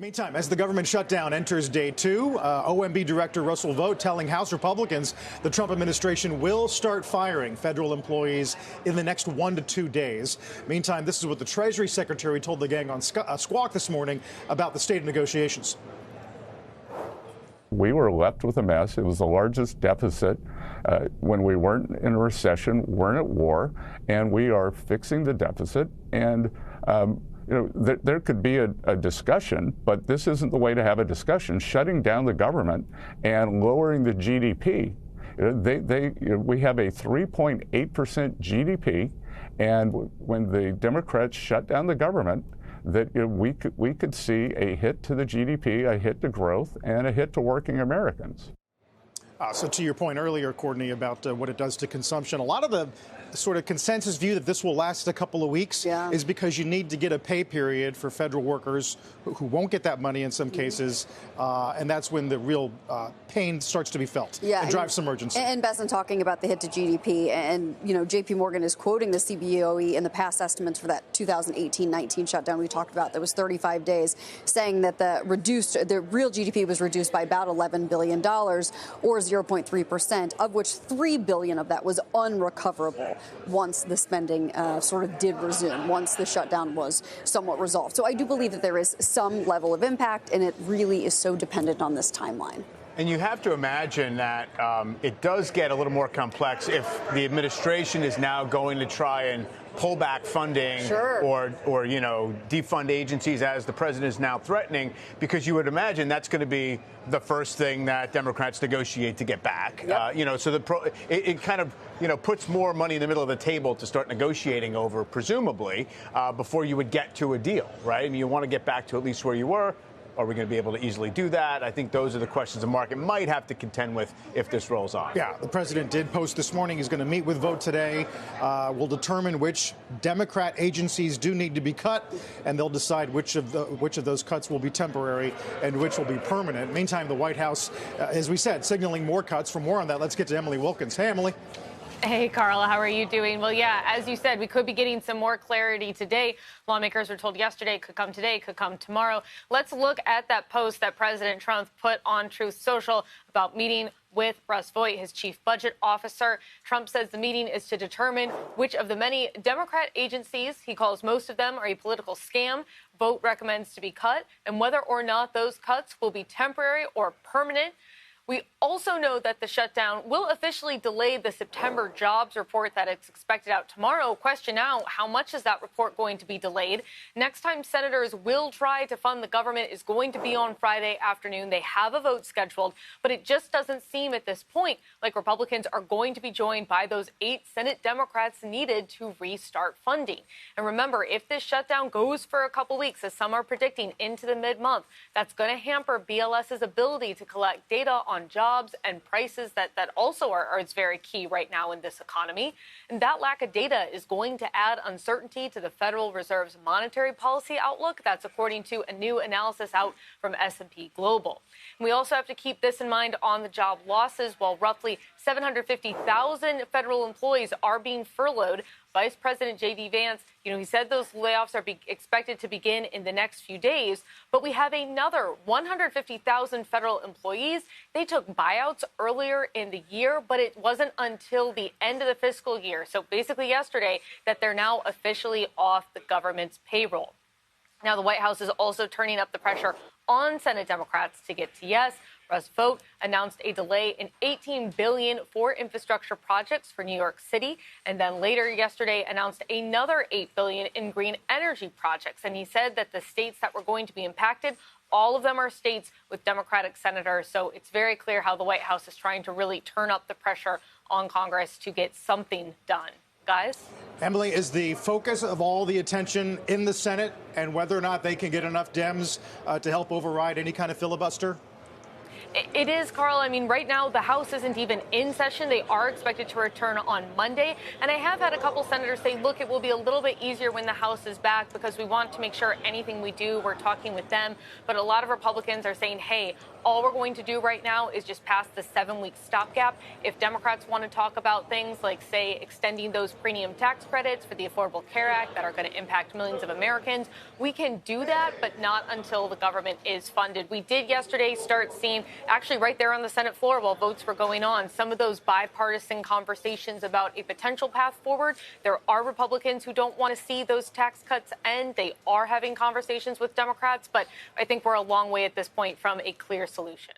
Meantime, as the government shutdown enters day two, OMB Director Russell Vought telling House Republicans the Trump administration will start firing federal employees in the next 1 to 2 days. Meantime, this is what the Treasury Secretary told the gang on Squawk this morning about the state of negotiations. We were left with a mess. It was the largest deficit when we weren't in a recession, weren't at war, and we are fixing the deficit. And there could be a discussion, but this isn't the way to have a discussion. Shutting down the government and lowering the GDP. We have a 3.8% GDP, and when the Democrats shut down the government, that we could see a hit to the GDP, a hit to growth, and a hit to working Americans. So to your point earlier, Courtney, about what it does to consumption, a lot of the sort of consensus view that this will last a couple of weeks is because you need to get a pay period for federal workers who won't get that money in some cases, and that's when the real pain starts to be felt and drives some urgency. And Besson talking about the hit to GDP, and J.P. Morgan is quoting the CBOE in the past estimates for that 2018-19 shutdown we talked about. That was 35 days, saying that the real GDP was reduced by about $11 billion, or 0.3%, of which $3 billion of that was unrecoverable once the spending sort of did resume, once the shutdown was somewhat resolved. So I do believe that there is some level of impact, and it really is so dependent on this timeline. And you have to imagine that it does get a little more complex if the administration is now going to try and pull back funding or defund agencies, as the president is now threatening, because you would imagine that's going to be the first thing that Democrats negotiate to get back. So it kind of puts more money in the middle of the table to start negotiating over, presumably, before you would get to a deal, right? I mean, you want to get back to at least where you were. Are we going to be able to easily do that? I think those are the questions the market might have to contend with if this rolls on. Yeah, the president did post this morning. He's going to meet with Vought today. We'll determine which Democrat agencies do need to be cut, and they'll decide which of those cuts will be temporary and which will be permanent. Meantime, the White House, as we said, signaling more cuts. For more on that, let's get to Emily Wilkins. Hey, Emily. Hey, Carla, how are you doing? Well, yeah, as you said, we could be getting some more clarity today. Lawmakers were told yesterday, could come today, could come tomorrow. Let's look at that post that President Trump put on Truth Social about meeting with Russ Vought, his chief budget officer. Trump says the meeting is to determine which of the many Democrat agencies, he calls most of them, are a political scam, Vought recommends to be cut, and whether or not those cuts will be temporary or permanent. We also know that the shutdown will officially delay the September jobs report that is expected out tomorrow. Question now, how much is that report going to be delayed? Next time senators will try to fund the government is going to be on Friday afternoon. They have a vote scheduled, but it just doesn't seem at this point like Republicans are going to be joined by those 8 Senate Democrats needed to restart funding. And remember, if this shutdown goes for a couple weeks, as some are predicting, into the mid-month, that's going to hamper BLS's ability to collect data on jobs and prices that also are very key right now in this economy. And that lack of data is going to add uncertainty to the Federal Reserve's monetary policy outlook. That's according to a new analysis out from S&P Global. And we also have to keep this in mind on the job losses. While roughly 750,000 federal employees are being furloughed, Vice President J.D. Vance, he said those layoffs are expected to begin in the next few days. But we have another 150,000 federal employees. They took buyouts earlier in the year, but it wasn't until the end of the fiscal year, so basically yesterday, that they're now officially off the government's payroll. Now, the White House is also turning up the pressure on Senate Democrats to get to yes. Russ Vought announced a delay in $18 billion for infrastructure projects for New York City, and then later yesterday announced another $8 billion in green energy projects. And he said that the states that were going to be impacted, all of them are states with Democratic senators. So it's very clear how the White House is trying to really turn up the pressure on Congress to get something done. Guys? Emily, is the focus of all the attention in the Senate and whether or not they can get enough Dems to help override any kind of filibuster? It is, Carl. I mean, right now, the House isn't even in session. They are expected to return on Monday. And I have had a couple senators say, look, it will be a little bit easier when the House is back because we want to make sure anything we do, we're talking with them. But a lot of Republicans are saying, hey, all we're going to do right now is just pass the 7-week stopgap. If Democrats want to talk about things like, say, extending those premium tax credits for the Affordable Care Act that are going to impact millions of Americans, we can do that, but not until the government is funded. We did yesterday start seeing, actually right there on the Senate floor while votes were going on, some of those bipartisan conversations about a potential path forward. There are Republicans who don't want to see those tax cuts end. They are having conversations with Democrats, but I think we're a long way at this point from a clear solution.